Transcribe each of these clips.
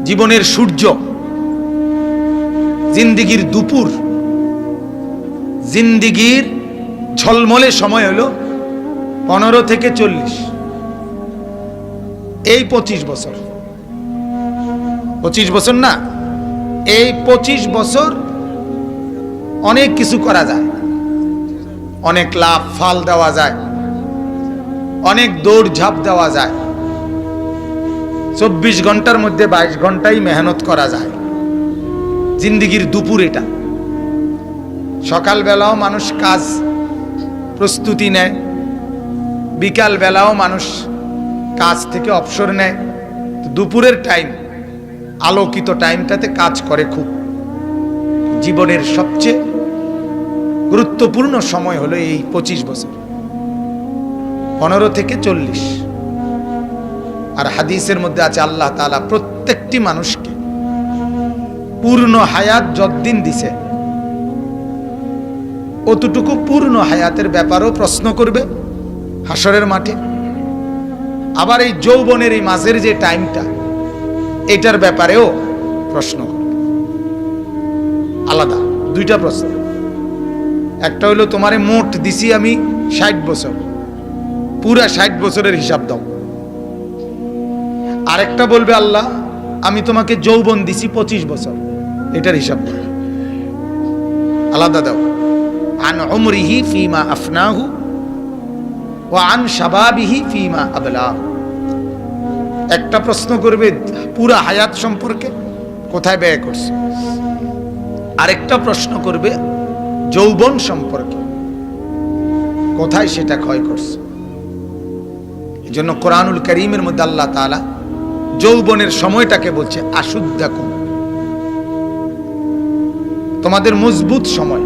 জীবনের সূর্য, জিন্দিগির দুপুর, জিন্দিগির ঝলমলে সময় হলো 15 থেকে 40। এই 25 বছর, 25 বছর না, এই 25 বছর অনেক কিছু করা যায়, অনেক লাভ ফাল দেওয়া যায়, অনেক দৌড় ঝাঁপ দেওয়া যায়। 24 ঘন্টার মধ্যে 22 ঘন্টাই মেহনত করা যায়। জিন্দিগির দুপুর এটা। সকালবেলাও মানুষ কাজ প্রস্তুতি নেয়, বিকাল বেলাও মানুষ কাজ থেকে অবসর নেয়। দুপুরের টাইম, আলোকিত টাইমটাতে কাজ করে খুব। জীবনের সবচেয়ে গুরুত্বপূর্ণ সময় হলো এই 25 বছর, 15 থেকে 40। আর হাদিসের মধ্যে আছে আল্লাহ তাআলা প্রত্যেকটি মানুষকে পূর্ণ হায়াত যতদিন দিছে অতটুকু পূর্ণ হায়াতের ব্যাপারেও প্রশ্ন করবে হাসরের মাঠে। আবার এই যৌবনের এই মাঝের যে টাইমটা, এটার ব্যাপারেও প্রশ্ন করবে। আলাদা দুইটা প্রশ্ন। একটা হলো তোমারে মোট দিছি আমি 60 বছর, পুরা 60 বছরের হিসাব দাও। আরেকটা বলবে আল্লাহ আমি তোমাকে যৌবন দিছি 25 বছর, এটার হিসাব দাও, আলাদা দাও। আন উমরিহি ফিমা আফনাহু ওয়া আন শাবাবিহি ফিমা আবলাহু। একটা প্রশ্ন করবে পুরা হায়াত সম্পর্কে, কোথায় ব্যয় করছে। আরেকটা প্রশ্ন করবে যৌবন সম্পর্কে, কোথায় সেটা ক্ষয় করছে। এই জন্য কোরআনুল কারীমের মধ্যে আল্লাহ তাআলা যৌবনের সময়টাকে বলছে আশুদ্দাকুম, তোমাদের মজবুত সময়।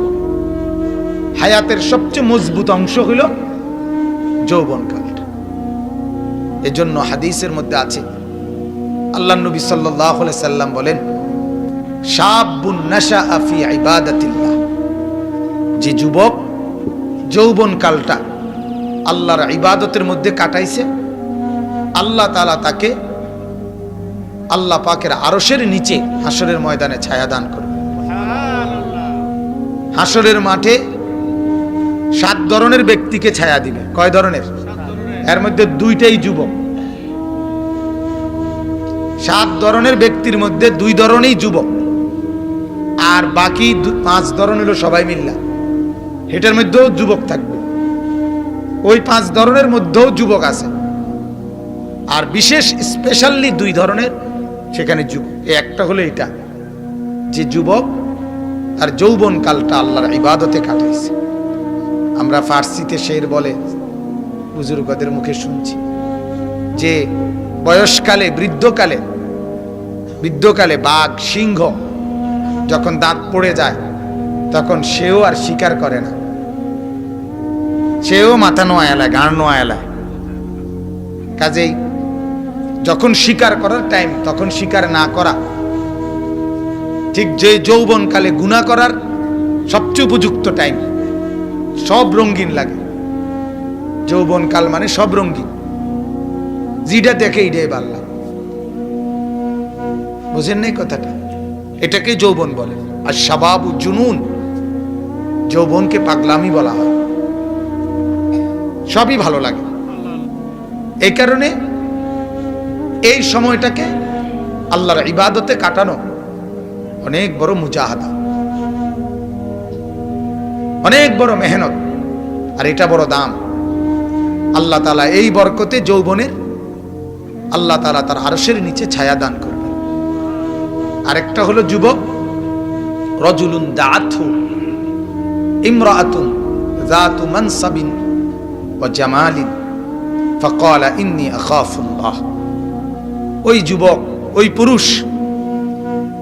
হায়াতের সবচেয়ে মজবুত অংশ হলো যৌবনকালটা। এজন্য হাদিসের মধ্যে আছে আল্লাহর নবী সাল্লাল্লাহু আলাইহি সাল্লাম বলেন, শাবুন নাশাআ ফি ইবাদাতিল্লাহ, যে যুবক যৌবনকালটা আল্লাহর ইবাদতের মধ্যে কাটাইছে, আল্লাহ তাআলা তাকে আল্লাহ পাকের আরশের নিচে হাসরের ময়দানে ছায়া দান করবে। হাসরের মাঠে 7 ধরনের ব্যক্তিকে ছায়া দিবে। কয় ধরনের? এর মধ্যে 2টাই যুবক। 7 ধরনের ব্যক্তির মধ্যে 2 ধরনেরই যুবক, আর বাকি 5 ধরন হলো সবাই মিল্লা। এটার মধ্যেও যুবক থাকবে, ওই 5 ধরনের মধ্যেও যুবক আছে। আর বিশেষ স্পেশালি 2 ধরনের সেখানে যুবক। একটা হলো এটা, যে যুবক আর যৌবন কালটা আল্লাহর ইবাদতে কাটাইছে। আমরা ফার্সিতে শের বলে বুজুর্গদের মুখে শুনছি যে বয়সকালে, বৃদ্ধকালে বাঘ সিংহ যখন দাঁত পড়ে যায় তখন সেও আর শিকার করে না, সেও মাথা নোয়া এলায়, গাঁড় নোয়া এলায়। কাজেই যখন শিকার করার টাইম তখন শিকার না করা, ঠিক যে যৌবনকালে গুনাহ করার সবচেয়ে উপযুক্ত টাইম। সব রঙিন লাগে, যৌবনকাল মানে সব রঙিন, যেটা দেখে এটাই ভালো লাগে। বুঝেন নাই কথাটা? এটাকে যৌবন বলে। আর শাবাবু জুনুন, যৌবনকে পাগলামি বলা হয়। সবই ভালো লাগে। এই কারণে এই সময়টাকে আল্লাহর ইবাদতে কাটানো অনেক বড় মুজাহাদা, অনেক বড় মেহনত, আর এটা বড় দাম। আল্লাহ তাআলা এই বরকতে যৌবনের আল্লাহ তাআলা তার আরশের নিচে ছায়া দান করবেন। আরেকটা হলো যুবক, রাজুলুন দাআতহু ইমরাআতুন যাতু মানসাবিন ওয়া জামালিন ফাকালা ইন্নী আখাফুল্লাহ। ওই যুবক, ওই পুরুষ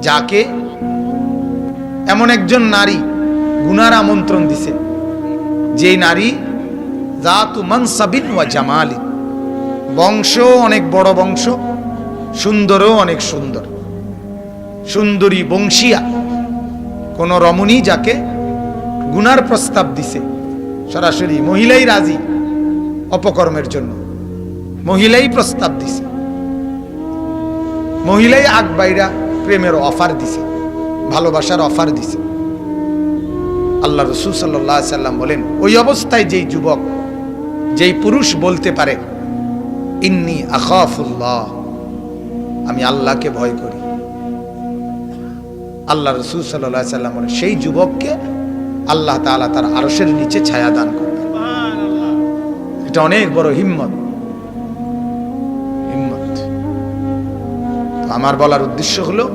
যাকে এমন একজন নারী গুনার আমন্ত্রণ দিছে, যে নারী যাতু মানসাবিন ওয়া জামালিন, বংশ অনেক বড় বংশ, সুন্দরও অনেক সুন্দর, সুন্দরী বংশিয়া কোন রমণী যাকে গুনার প্রস্তাব দিছে, সরাসরি মহিলাই রাজি অপকর্মের জন্য, মহিলাই প্রস্তাব দিছে। মহিলাই আগ বাইরা প্রেমের অফার দিছে, ভালোবাসার অফার দিছে। আল্লাহ রাসূল সাল্লাল্লাহু আলাইহি সাল্লাম বলেন, ওই অবস্থায় যেই যুবক, যেই পুরুষ বলতে পারে ইন্নী আখাফুল্লাহ, আমি আল্লাহকে ভয় করি, আল্লাহ রাসূল সাল্লাল্লাহু আলাইহি সাল্লাম বলেন সেই যুবককে আল্লাহ তাআলা তার আরশের নিচে ছায়া দান করবেন। সুবহানাল্লাহ। এটা অনেক বড় হিম্মত। তো আমার বলার উদ্দেশ্য হলো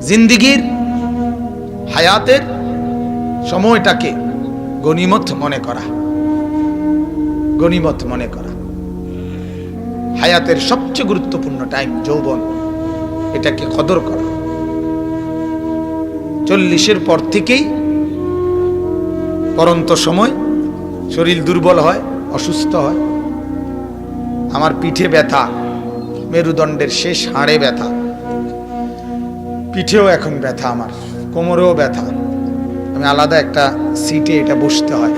জিন্দেগীর হায়াতের সময়টাকে গনিমত মনে করা, গনিমত মনে করা। হায়াতের সবচেয়ে গুরুত্বপূর্ণ টাইম যৌবন, এটাকে কদর করা। 40-এর পর থেকেই পরন্ত সময়, শরীর দুর্বল হয়, অসুস্থ হয়। আমার পিঠে ব্যথা, মেরুদণ্ডের শেষ হাড়ে ব্যথা, পিঠেও এখন ব্যথা, আমার কোমরেও ব্যথা। আমি আলাদা একটা সিটে এটা বসতে হয়।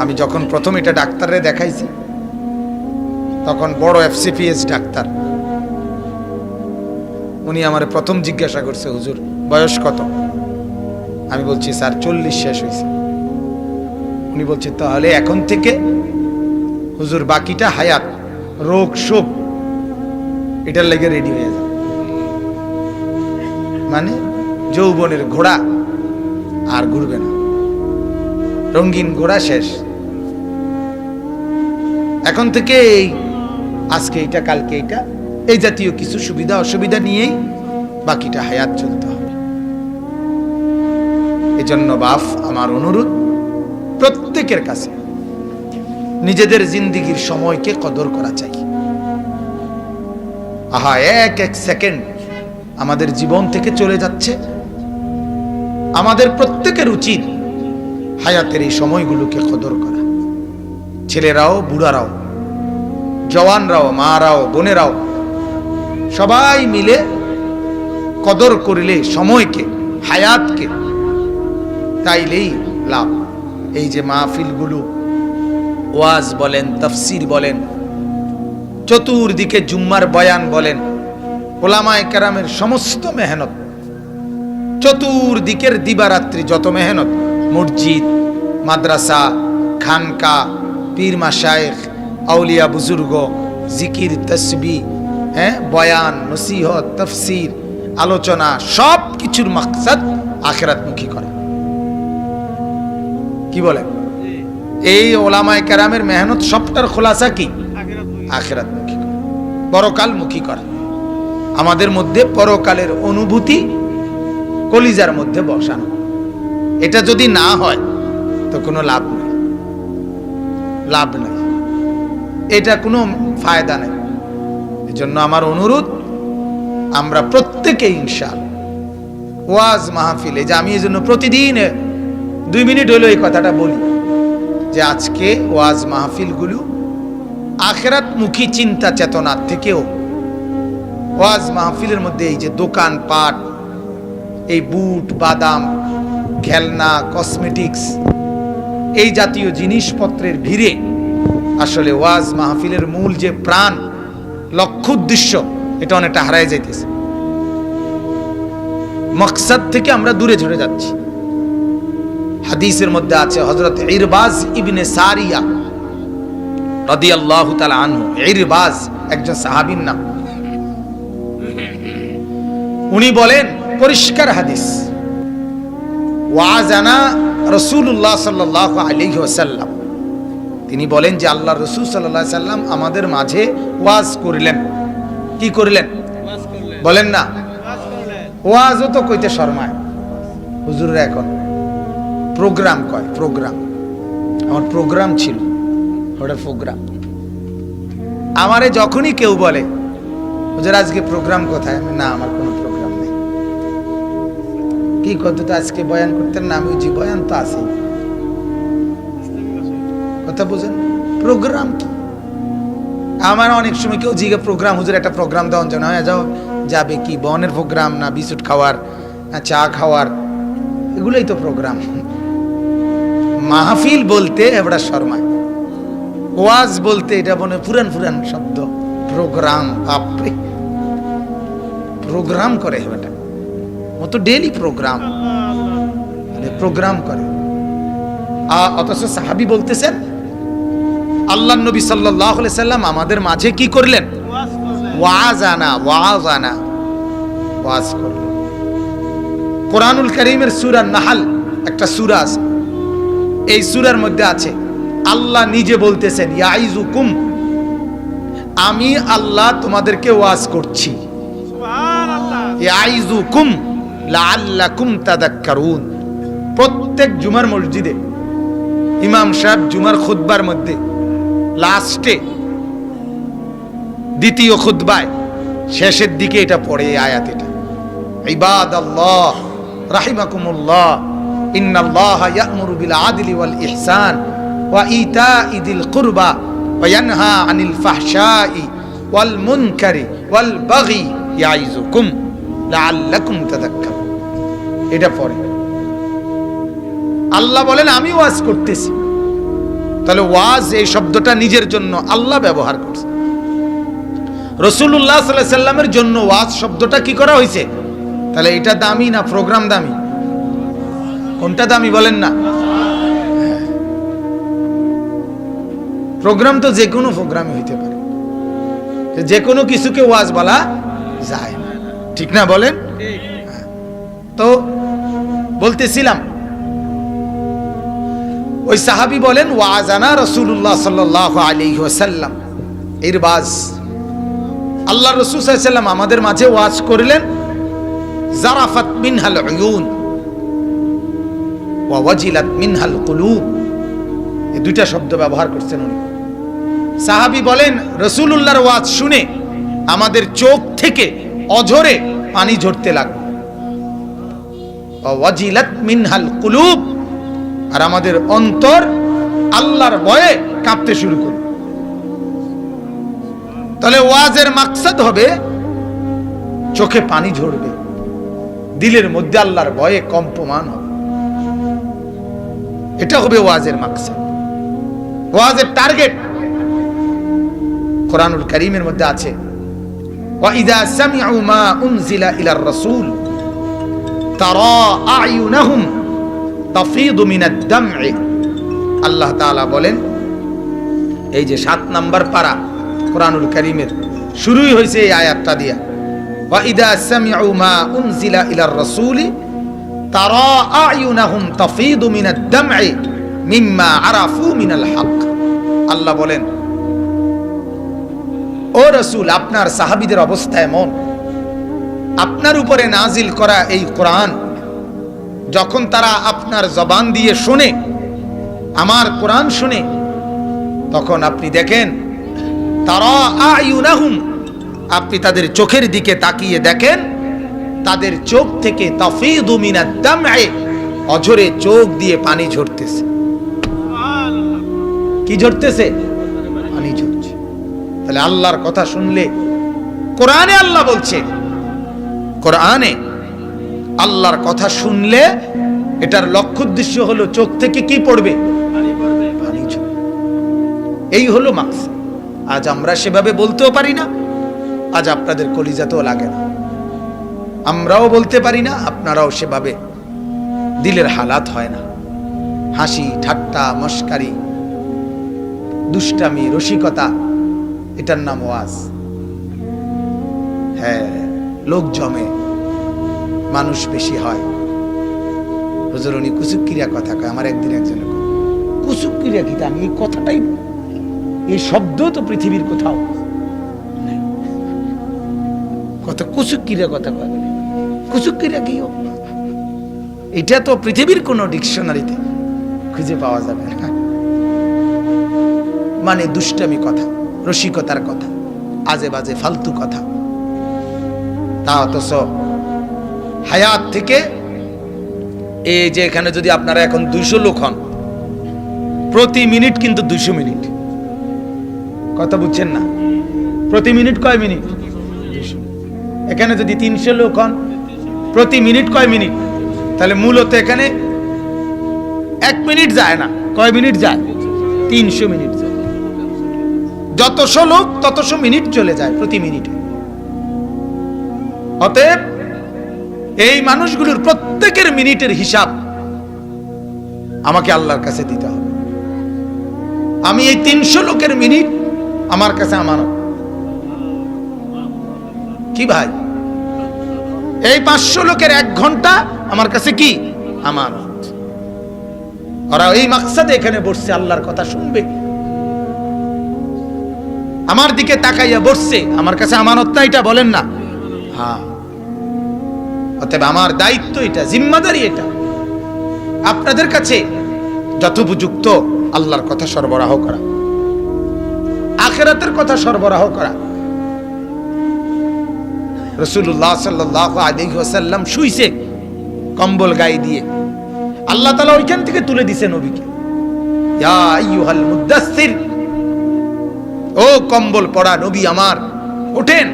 আমি যখন প্রথম এটা ডাক্তারে দেখাইছি তখন বড় FCPS ডাক্তার, উনি আমার প্রথম জিজ্ঞাসা করছে, হুজুর বয়স কত? আমি বলছি স্যার 40 শেষ হয়েছে। উনি বলছে তাহলে এখন থেকে হুজুর বাকিটা হায়াত, রোগ শোক এটার লেগে রেডি হয়ে যাবে। মানে যৌবনের ঘোড়া আর ঘুরবে না, রঙিন ঘোড়া শেষ। এখন থেকে এই আজকে এইটা কালকে এইটা, এই জাতীয় কিছু সুবিধা অসুবিধা নিয়েই বাকিটা হায়াত চলতে হবে। এজন্য বাপ, আমার অনুরোধ প্রত্যেকের কাছে নিজেদের জিন্দেগীর সময়কে কদর করা চাই। আহা, এক এক সেকেন্ড আমাদের জীবন থেকে চলে যাচ্ছে। আমাদের প্রত্যেকের উচিত হায়াতের এই সময়গুলোকে কদর করা। ছেলেরাও, বুড়ারাও, জওয়ানরাও, মারাও, বোনেরাও সবাই মিলে কদর করলে সময়কে, হায়াতকে, তাইলেই লাভ। এই যে মাহফিলগুলো, ওয়াজ বলেন, তাফসীর বলেন, চতুর্দিকে জুম্মার বয়ান বলেন, ওলামায়ে কেরামের সমস্ত মেহনত, চতুর্দিকের দিবারাত্রি যত মেহনত, মসজিদ, মাদ্রাসা, খানকা, পীর মাশায়েখ, আউলিয়া বুজুর্গ, জিকির, তাসবিহ, বয়ান, নসিহত, তাফসীর, আলোচনা, সব কিছুর মাকসাদ আখিরাতমুখী করা। কি বলেন? এই ওলামায়ে কেরামের মেহনত সবটার খোলাসা কি? আখিরাতমুখী করা, পরকালমুখী করা। আমাদের মধ্যে পরকালের অনুভূতি কলিজার মধ্যে বসানো। এটা যদি না হয় তো কোনো লাভ নেই, লাভ নেই, এটা কোনো ফায়দা নেই। এজন্য আমার অনুরোধ, আমরা প্রত্যেকে ইনশাআল্লাহ ওয়াজ মাহফিলে, যে আমি এই জন্য প্রতিদিন 2 মিনিট হলো এই কথাটা বলি, যে আজকে ওয়াজ মাহফিলগুলো আখিরাতমুখী চিন্তা চেতনার থেকেও, ওয়াজ মাহফিলের মধ্যে এই যে দোকান পাট, এই বুট বাদাম, খেলনা, কসমেটিক্স, এই জাতীয় জিনিসপত্রের ভিড়ে আসলে ওয়াজ মাহফিলের মূল যে প্রাণ, লক্ষ্য, উদ্দেশ্য, এটা অনেকটা হারায় যাইতেছে। মকসদ থেকে আমরা দূরে ঝরে যাচ্ছি। হাদিসের মধ্যে আছে, হযরত ইরবাজ ইবনে সারিয়া রাদিয়াল্লাহু তাআলা আনহু, ইরবাজ একজন সাহাবীর নাম। উনি বলেন, পরিষ্কার হাদিস, ওয়াজানা রাসূলুল্লাহ সাল্লাল্লাহু আলাইহি ওয়াসাল্লাম, তিনি বলেন যে আল্লাহর রাসূল সাল্লাল্লাহু আলাইহি সাল্লাম আমাদের মাঝে ওয়াজ করলেন। কি করলেন? বলেন না, ওয়াজও তো কইতে শরমায় হুজুররা, এখন প্রোগ্রাম কয়। প্রোগ্রাম, আমার প্রোগ্রাম ছিল, ওটা প্রোগ্রাম। আমারে যখনই কেউ বলে হুজুর আজকে প্রোগ্রাম কোথায়, আমি না, আমার কোনো প্রোগ্রাম নেই। কি কত তো আজকে বয়ান করতেন না, আমি জি বয়ান তো আছি। কথা বুঝেন? প্রোগ্রাম কি? আমার অনেক সময় কেউ জিজ্ঞে প্রোগ্রাম, হুজুর একটা প্রোগ্রাম দেওয়ার জন্য, হ্যাঁ যাও, যাবে কি বনের প্রোগ্রাম না বিস্কুট খাওয়ার না চা খাওয়ার, এগুলোই তো প্রোগ্রাম। মাহফিল বলতে এবড়া শর্মায়, ওয়াজ বলতে এটা মনে পুরান পুরান শব্দ, প্রোগ্রাম, বাপরে, প্রোগ্রাম করে বেটা, ও তো ডেইলি প্রোগ্রাম করে। অথচ সাহাবী বলতেছেন আল্লাহ নবী সাল্লাল্লাহু আলাইহি সাল্লাম আমাদের মাঝে কি করলেন? ওয়াজ করলেন। কোরআনুল কারীমের সূরা নাহল একটা সূরা আছে, এই সূরার মধ্যে আছে আল্লাহ নিজে বলতেছেন ইয়াইজুকুম, আমি আল্লাহ তোমাদেরকে ওয়াজ করছি। সুবহানাল্লাহ। ইয়াইজুকুম লাআল্লাকুম তাযাক্কারুন। প্রত্যেক জুমার মসজিদে ইমাম সাহেব জুমার খুতবার মধ্যে লাস্টে দ্বিতীয় খুতবায় শেষের দিকে এটা পড়ে, এই আয়াত এটা, ইবাদাল্লাহ রাহিমাকুমুল্লাহ ইন্নাল্লাহা ইয়া'মুরু বিল আদলি ওয়াল ইহসান ওয়া ইতা'i যিল কুরবা ওয়া ইয়ানহা আনিল ফাহশাই ওয়াল মুনকারি ওয়াল বাগি ইয়াইজুকুম লাআল্লাকুম তাযাক্কারুন। এটা পড়ে আল্লাহ বলেন আমি ওয়াজ করতেছি। তাহলে ওয়াজ এই শব্দটা নিজের জন্য আল্লাহ ব্যবহার করছে। রাসূলুল্লাহ সাল্লাল্লাহু আলাইহি সাল্লামের জন্য ওয়াজ শব্দটা কি করা হয়েছে? তাহলে এটা দামি না প্রোগ্রাম দামি? কোনটা দামি বলেন না? প্রোগ্রাম তো যে কোনো প্রোগ্রামে হইতে পারে, যে কোনো কিছুকে ওয়াজ বলা যায় না, ঠিক না বলেন? তো বলতেছিলাম ওই সাহাবী বলেন ওয়াজানা রাসূলুল্লাহ সাল্লাল্লাহু আলাইহি ওয়াসাল্লাম, এর বাজ আল্লাহ রাসূল সাল্লাল্লাহু আলাইহি ওয়াসাল্লাম আমাদের মাঝে ওয়াজ করলেন। জারাফাত মিনহাল উয়ুন ওয়া ওয়াজিলাত মিনহাল কুলুব, এই দুইটা শব্দ ব্যবহার করছেন উনি। সাহাবী বলেন রাসূলুল্লাহর ওয়াজ শুনে আমাদের চোখ থেকে অঝরে পানি ঝরতে লাগলো। ওয়া ওয়াজিলাত মিনহাল কুলুব, আর আমাদের অন্তর আল্লাহর ভয়ে কাঁপতে শুরু করে। তাহলে ওয়াজের মাকসাদ হবে চোখে পানি ঝরবে, দিলের মধ্যে আল্লাহর ভয়ে কম্পমান হবে, এটা হবে ওয়াজের মাকসাদ, ওয়াজের টার্গেট। কোরআনুল কারীমের মধ্যে আছে ওয়া ইযা সামি'ু মা উনজিলা ইলার রাসূল তারা আ'য়ুনাহুম তাফিদু মিনাদ দাম'i। আল্লাহ তাআলা বলেন, এই যে 7 নাম্বার পারা কোরআনুল কারীমের শুরুই হয়েছে এই আয়াতটা দিয়া, ওয়া ইযা সামি'ু মা উনজিলা ইলার রাসূলি তারা আ'য়ুনাহুম তাফিদু মিনাদ দাম'i মিম্মা আরাফু মিনাল হক। আল্লাহ বলেন ও রাসূল, আপনার সাহাবীদের অবস্থা এমন, আপনার উপরে নাজিল করা এই কোরআন যখন তারা আপনার জবান দিয়ে শুনে, আমার কোরআন শুনে, তখন আপনি দেখেন তারা আ'য়ুনাহুম, আপনি তাদের চোখের দিকে তাকিয়ে দেখেন তাদের চোখ থেকে তাফিদু মিনাদ দাম'i, অঝরে চোখ দিয়ে পানি ঝরতেছে। কি ঝরতেছে? পানি ঝরছে। তাহলে আল্লাহর কথা শুনলে, কোরআনে আল্লাহ বলছে, কোরআনে আল্লাহর কথা শুনলে এটার লক্ষ্য উদ্দেশ্য হলো চোখ থেকে কি পড়বে? পানি ঝরবে। এই হলো মাকসাদ। আজ আমরা সেভাবে বলতেও পারি না, আজ আপনাদের কলিজাতেও লাগে না, আমরাও বলতে পারি না, আপনারাও সেভাবে দিলের হালাত হয় না। হাসি ঠাট্টা মস্কারি দুষ্টামি রসিকতা, এটার নাম ওয়াজ। হ্যাঁ, লোক জমে, মানুষ বেশি হয়। হুজুর উনি কুচুক্কিরিয়া কথা কয়। আমার একদিন একজনে কয় কুচুক্কিরিয়া কি? আমি এই কথাটাই, এই শব্দ তো পৃথিবীর কোথাও নেই। কত কুচুক্কিরিয়া কথা কয়, কুচুক্কিরিয়া কি? এটা তো পৃথিবীর কোনো ডিকশনারিতে খুঁজে পাওয়া যাবে না। মানে দুষ্টামি কথা, রসিকতার কথা, আজে বাজে ফালতু কথা। তা অথচ হায়াত থেকে, এই যে এখানে যদি আপনারা এখন 200 লোক হন, প্রতি মিনিট কিন্তু 200 মিনিট। কথা বুঝছেন না? প্রতি মিনিট কয় মিনিট? এখানে যদি 300 লোক হন, প্রতি মিনিট কয় মিনিট? তাহলে মূলত এখানে 1 মিনিট যায় না, কয় মিনিট যায়? 300 মিনিট যায়। যতশো লোক ততশো মিনিট চলে যায় প্রতি মিনিটে। অতএব এই মানুষগুলোর প্রত্যেকের মিনিটের হিসাব আমাকে আল্লাহর কাছে দিতে হবে। আমি এই 300 লোকের মিনিট আমার কাছে আমানত। কি ভাই, এই 500 লোকের 1 ঘন্টা আমার কাছে কি আমানত। ওরা এই মাকসাদে এখানে বসছে, আল্লাহর কথা শুনবে, আমার দিকে তাকাইয়া বসছে, আমার কাছে আমানত না, এটা বলেন না? হ্যাঁ। অতএব আমার দায়িত্ব এটা, জিম্মাদারি এটা, আপনাদের কাছে যথোপযুক্ত আল্লাহর কথা সরবরাহ করা, আখিরাতের কথা সরবরাহ করা। রাসূলুল্লাহ সাল্লাল্লাহু আলাইহি ওয়াসাল্লাম শুইছে কম্বল গায়ে দিয়ে, আল্লাহ তাআলা ওইখান থেকে তুলে দিয়েছে নবীকে, ইয়া আইয়ুহাল মুদাসসির, ও কম্বল পড়া নবী আমার, ওঠেন,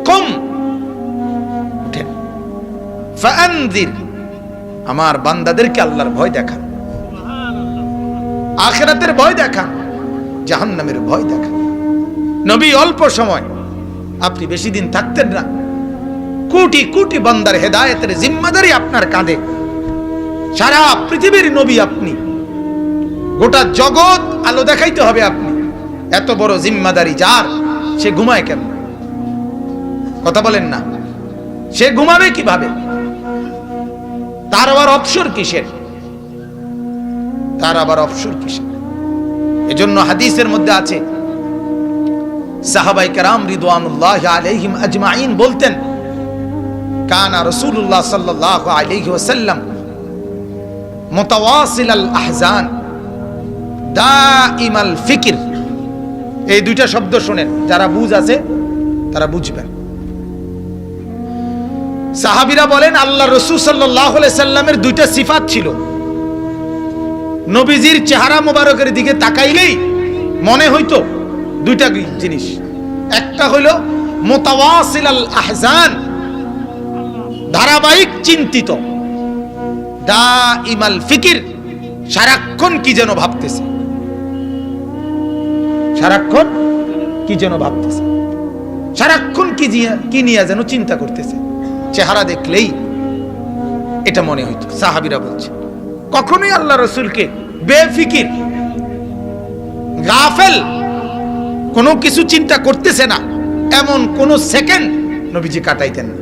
কম ওঠেন, ফাআনযির, আমার বান্দাদেরকে আল্লাহর ভয় দেখান, আখিরাতের ভয় দেখান, জাহান্নামের ভয় দেখান। নবী অল্প সময়, আপনি বেশি দিন থাকতেন না, কোটি কোটি বান্দার হেদায়েতের জিম্মাদারি আপনার কাঁধে, সারা পৃথিবীর নবী আপনি, গোটা জগৎ আলো দেখাইতে হবে আপনি, এত বড় জিম্মাদারি যার, সে ঘুমায় কেন? কথা বলেন না, সে ঘুমাবে কিভাবে? তার আবার অবসর কিসের? তার আবার অবসর কিসের? এজন্য হাদিসের মধ্যে আছে, সাহাবায়ে কেরাম রিদওয়ানুল্লাহি আলাইহিম আজমাইন বলতেন, কানা রাসূলুল্লাহ সাল্লাল্লাহু আলাইহি ওয়াসাল্লাম মুতাওয়াসিলাল আহজান দাইমাল ফিকির। এই দুইটা শব্দ শুনেন, যারা বুঝ আছে তারা বুঝবেন। সাহাবীরা বলেন, আল্লাহ রাসূল সাল্লাল্লাহু আলাইহি সাল্লামের দুইটা সিফাত ছিল, নবীজির চেহারা মোবারকের দিকে তাকাইলেই মনে হইতো দুইটা জিনিস। একটা হইল মুতাওয়াসিলাল আহজান, ধারাবাহিক চিন্তিত, দাইমাল ফিকির, সারাক্ষণ কি যেন ভাবতেছে, সারাক্ষণ কি যেন ভাবতেছে, সারাক্ষণ কি নিয়ে যেন চিন্তা করতেছে। চেহারা দেখলেই এটা মনে হইতো। সাহাবীরা বলছে, কখনোই আল্লাহ রাসূলকে বেফিকির, গাফেল, কোনো কিছু চিন্তা করতেছে না এমন কোন সেকেন্ড নবীজি কাটাইতেন না।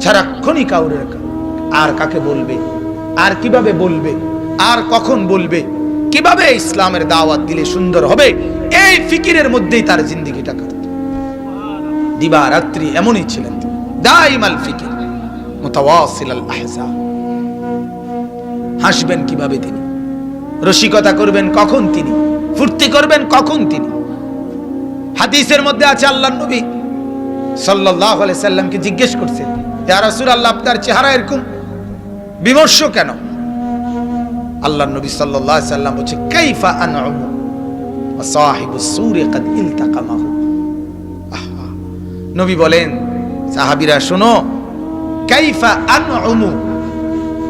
সারাক্ষণই কাউরে আর কাকে বলবে, আর কিভাবে বলবে, আর কখন বলবে, কিভাবে ইসলামের দাওয়াত দিলে সুন্দর হবে, এই ফিকিরের মধ্যেই তার জিন্দেগিটা কাটত। দিবা রাত্রি এমনই ছিলেন, দাইমাল ফিকির, মুতাওয়াসিলাল আহজান। হাসবেন কিভাবে তিনি, রসিকতা করবেন কখন তিনি, ফুর্তি করবেন কখন তিনি। হাদিসের মধ্যে আছে, আল্লাহর নবী সাল্লাল্লাহু আলাইহি সাল্লামকে জিজ্ঞেস করছেন, ইয়া রাসূলুল্লাহ, আপনার চেহারা এরকম বিমর্ষ কেন? আল্লাহর নবী সাল্লাল্লাহু আলাইহি সাল্লাম বলেছে, কাইফা আনউমু ওয়া সাহিবুস সূরি কাদ ইলতাকামাহু। নবী বলেন, সাহাবীরা শোনো, কাইফা আনউমু,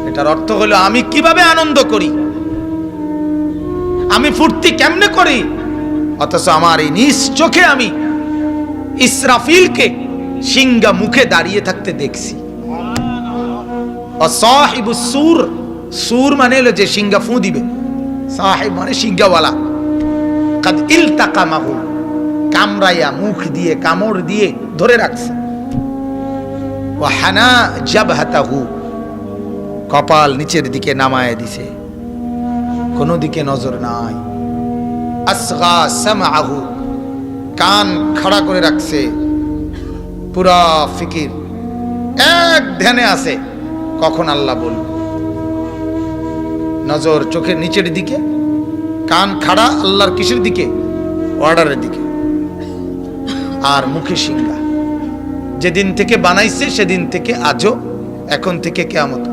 এটার অর্থ হলো আমি কিভাবে আনন্দ করি, আমি ফুর্তি কেমনে করি, অথচ আমার এই নিজ চোখে আমি ইসরাফিলকে সিংহা মুখে দাঁড়িয়ে থাকতে দেখছি। সাহিবুস সূর, সূর মানে হলো যে সিংহা ফু দিবে, সাহিব মানে সিংহাওয়ালা। কাদ ইলতাকামাহু, কামড়াইয়া, মুখ দিয়ে কামড় দিয়ে ধরে রাখছে। ওয়া হানা জাবহাতাহু, কপাল নিচের দিকে নামায় দিছে, কোনো দিকে নজর নাই। আসগা সামআহু, কান খাড়া করে রাখছে, পুরা ফিকির, এক ধ্যানে আছে কখন আল্লাহ বলবে। নজর চোখের নিচের দিকে, কান খাড়া আল্লাহর কিসের দিকে, অর্ডারের দিকে, আর মুখে সিংহা। যেদিন থেকে বানাইছে সেদিন থেকে আজও, এখন থেকে কিয়ামত